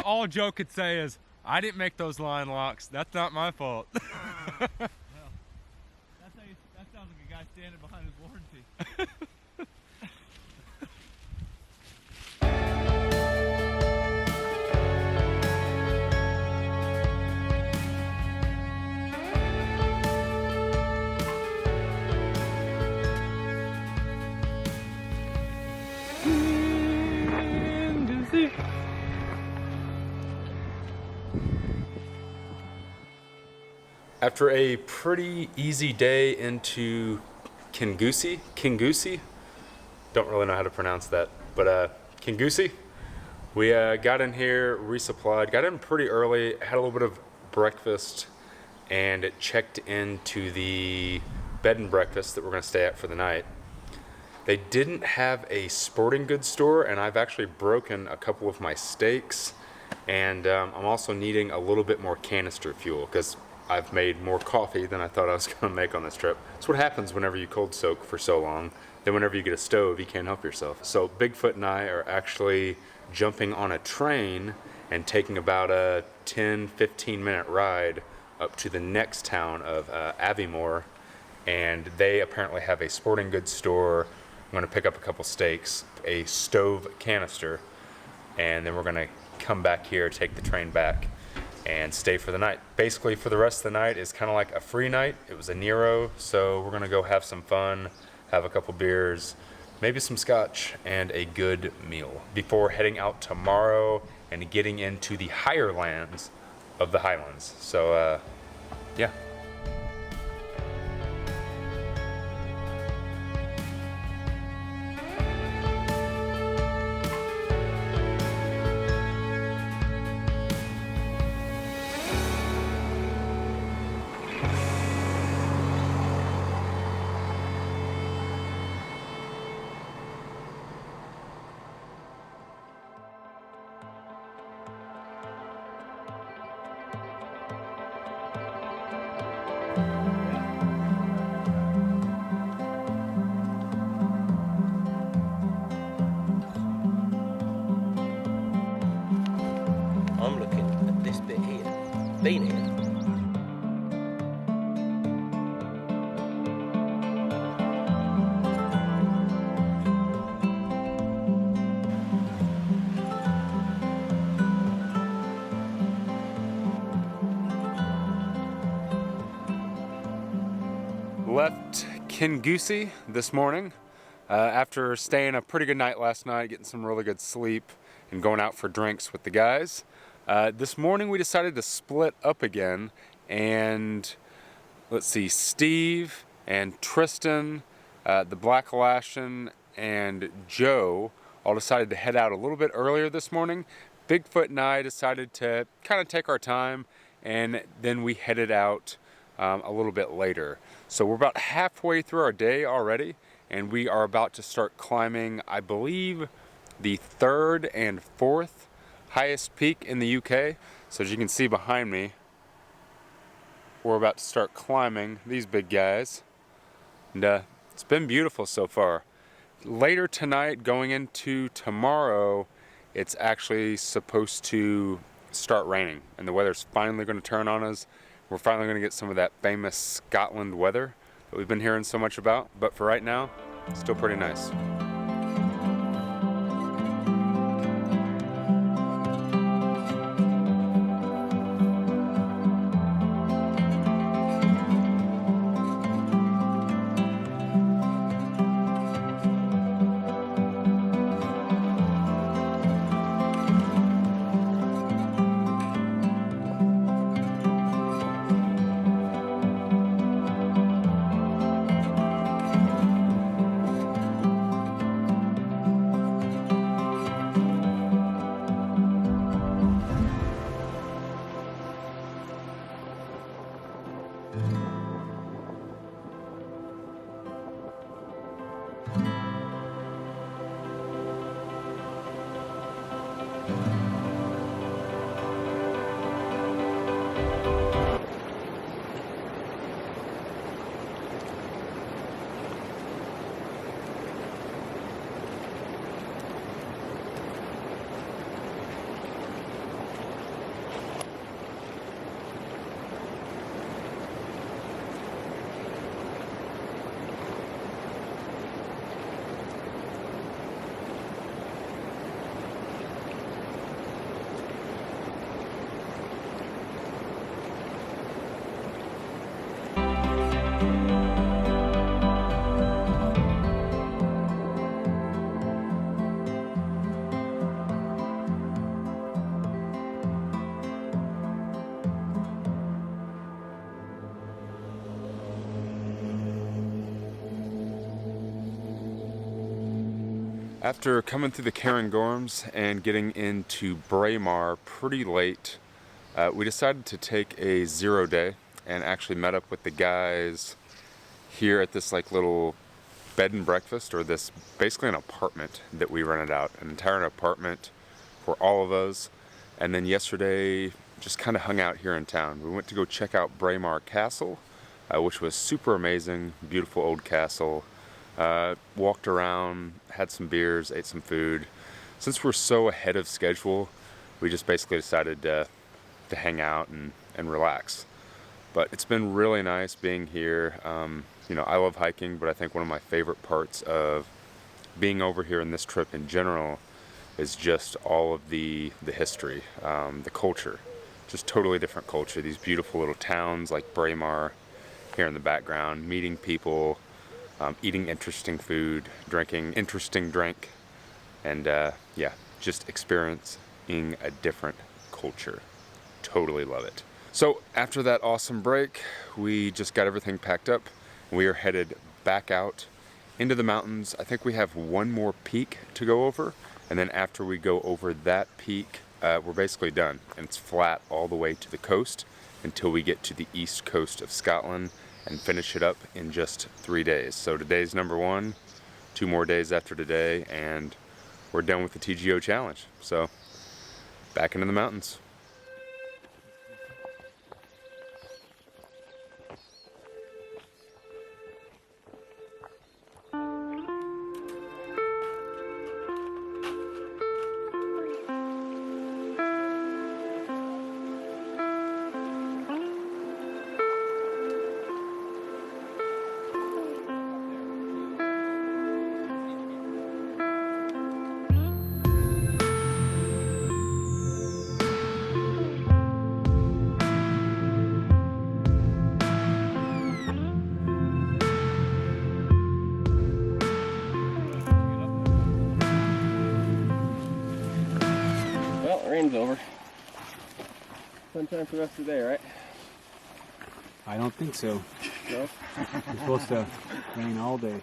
all Joe could say is, I didn't make those line locks. That's not my fault. Well, that sounds like a guy standing behind his warranty. After a pretty easy day into Kingussie, don't really know how to pronounce that, but Kingussie, we got in here, resupplied, got in pretty early, had a little bit of breakfast, and checked into the bed and breakfast that we're going to stay at for the night. They didn't have a sporting goods store, and I've actually broken a couple of my steaks, and I'm also needing a little bit more canister fuel because I've made more coffee than I thought I was going to make on this trip. That's what happens whenever you cold soak for so long. Then whenever you get a stove, you can't help yourself. So Bigfoot and I are actually jumping on a train and taking about a 10-15 minute ride up to the next town of Aviemore, and they apparently have a sporting goods store. I'm going to pick up a couple steaks, a stove canister, and then we're going to come back here, take the train back, and stay for the night. Basically, for the rest of the night is kind of like a free night. It was a Nero, so we're gonna go have some fun, have a couple beers, maybe some scotch, and a good meal before heading out tomorrow and getting into the higher lands of the Highlands. So, yeah. I'm looking at this bit here. Been here. Left Kingussie this morning after staying a pretty good night last night, getting some really good sleep, and going out for drinks with the guys. This morning we decided to split up again, and let's see, Steve and Tristan, the Black Alaskan, and Joe all decided to head out a little bit earlier this morning. Bigfoot and I decided to kind of take our time, and then we headed out a little bit later. So we're about halfway through our day already, and we are about to start climbing, I believe, the 3rd and 4th highest peak in the UK. So as you can see behind me, we're about to start climbing these big guys, and it's been beautiful so far. Later tonight, going into tomorrow, it's actually supposed to start raining, and the weather's finally going to turn on us. We're finally going to get some of that famous Scotland weather that we've been hearing so much about, but for right now, it's still pretty nice. After coming through the Cairngorms and getting into Braemar pretty late, we decided to take a 0 day and actually met up with the guys here at this like little bed and breakfast, or this basically an apartment that we rented out, an entire apartment for all of us. And then yesterday just kind of hung out here in town. We went to go check out Braemar Castle, which was super amazing, beautiful old castle. Walked around, had some beers, ate some food. Since we're so ahead of schedule, we just basically decided to hang out and relax. But it's been really nice being here. You know, I love hiking, but I think one of my favorite parts of being over here in this trip in general is just all of the history, the culture. Just totally different culture. These beautiful little towns like Braemar here in the background, meeting people, eating interesting food, drinking interesting drink, and yeah, just experiencing a different culture. Totally love it. So after that awesome break, we just got everything packed up. We are headed back out into the mountains. I think we have one more peak to go over, and then after we go over that peak, we're basically done. And it's flat all the way to the coast until we get to the east coast of Scotland and finish it up in just 3 days. So today's number 1, 2 more days after today, and we're done with the TGO challenge. So back into the mountains. Well, rain's over. Sunshine for the rest of the day, right? I don't think so. No? It's supposed to rain all day.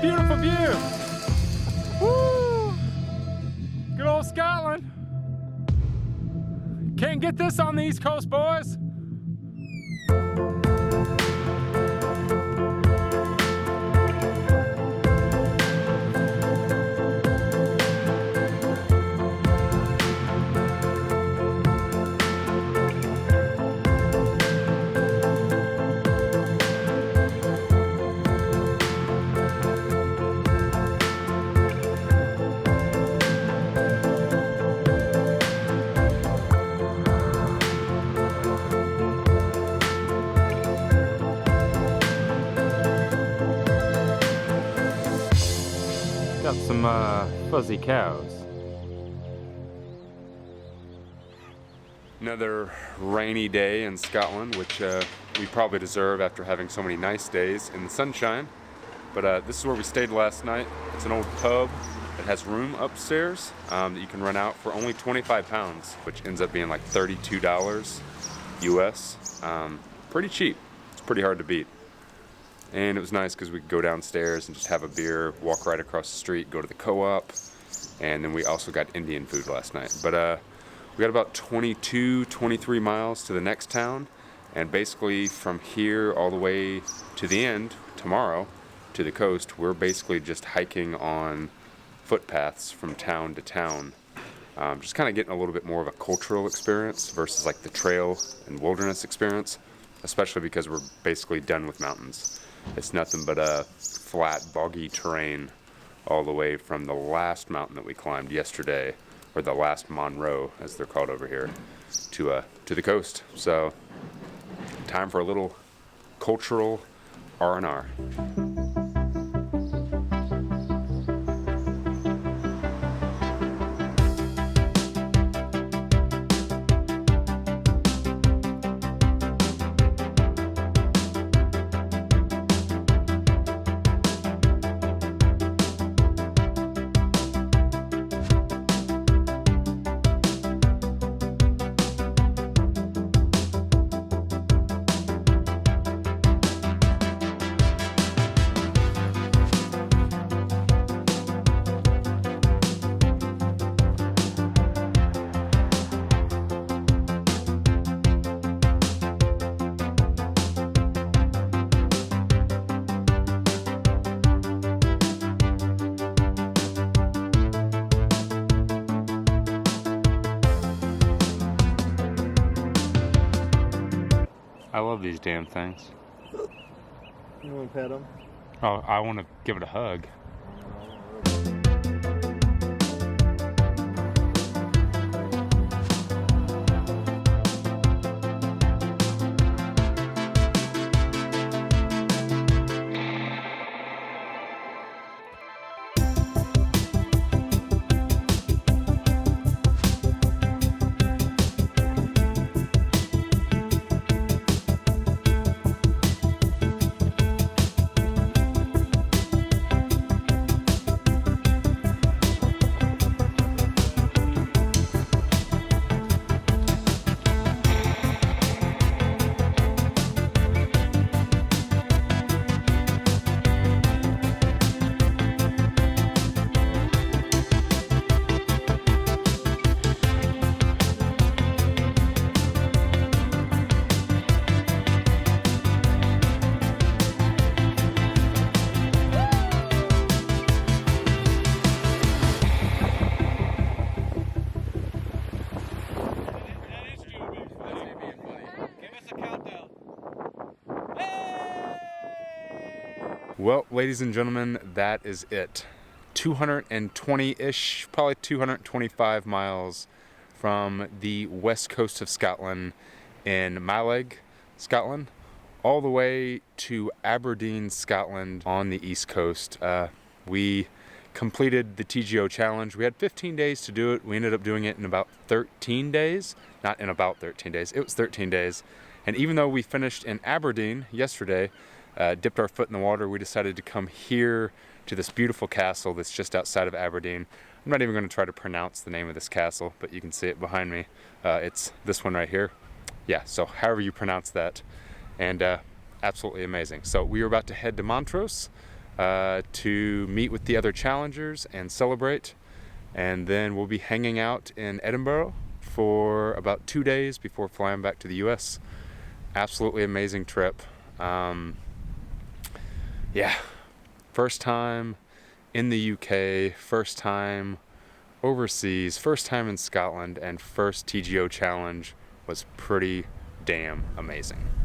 Beautiful view. Woo! Good old Scotland. Can't get this on the East Coast, boys. Got some fuzzy cows. Another rainy day in Scotland, which we probably deserve after having so many nice days in the sunshine. But this is where we stayed last night. It's an old pub that has room upstairs that you can rent out for only 25 pounds, which ends up being like $32 US. Pretty cheap. It's pretty hard to beat. And it was nice because we could go downstairs and just have a beer, walk right across the street, go to the co-op, and then we also got Indian food last night. But we got about 22, 23 miles to the next town, and basically from here all the way to the end, tomorrow, to the coast, we're basically just hiking on footpaths from town to town. Just kind of getting a little bit more of a cultural experience versus like the trail and wilderness experience, especially because we're basically done with mountains. It's nothing but a flat, boggy terrain all the way from the last mountain that we climbed yesterday, or the last Monroe, as they're called over here, to the coast. So, time for a little cultural R&R. love these damn things. You want to pet them? Oh, I want to give it a hug. Well, ladies and gentlemen, that is it. 220-ish, probably 225 miles from the west coast of Scotland in Mallaig, Scotland, all the way to Aberdeen, Scotland on the east coast. We completed the TGO challenge. We had 15 days to do it. We ended up doing it in about 13 days. Not in about 13 days, it was 13 days. And even though we finished in Aberdeen yesterday, dipped our foot in the water, we decided to come here to this beautiful castle that's just outside of Aberdeen. I'm not even going to try to pronounce the name of this castle, but you can see it behind me. It's this one right here. Yeah, so however you pronounce that. And absolutely amazing. So we are about to head to Montrose to meet with the other challengers and celebrate. And then we'll be hanging out in Edinburgh for about 2 days before flying back to the US. Absolutely amazing trip. Yeah, first time in the UK, first time overseas, first time in Scotland, and first TGO challenge was pretty damn amazing.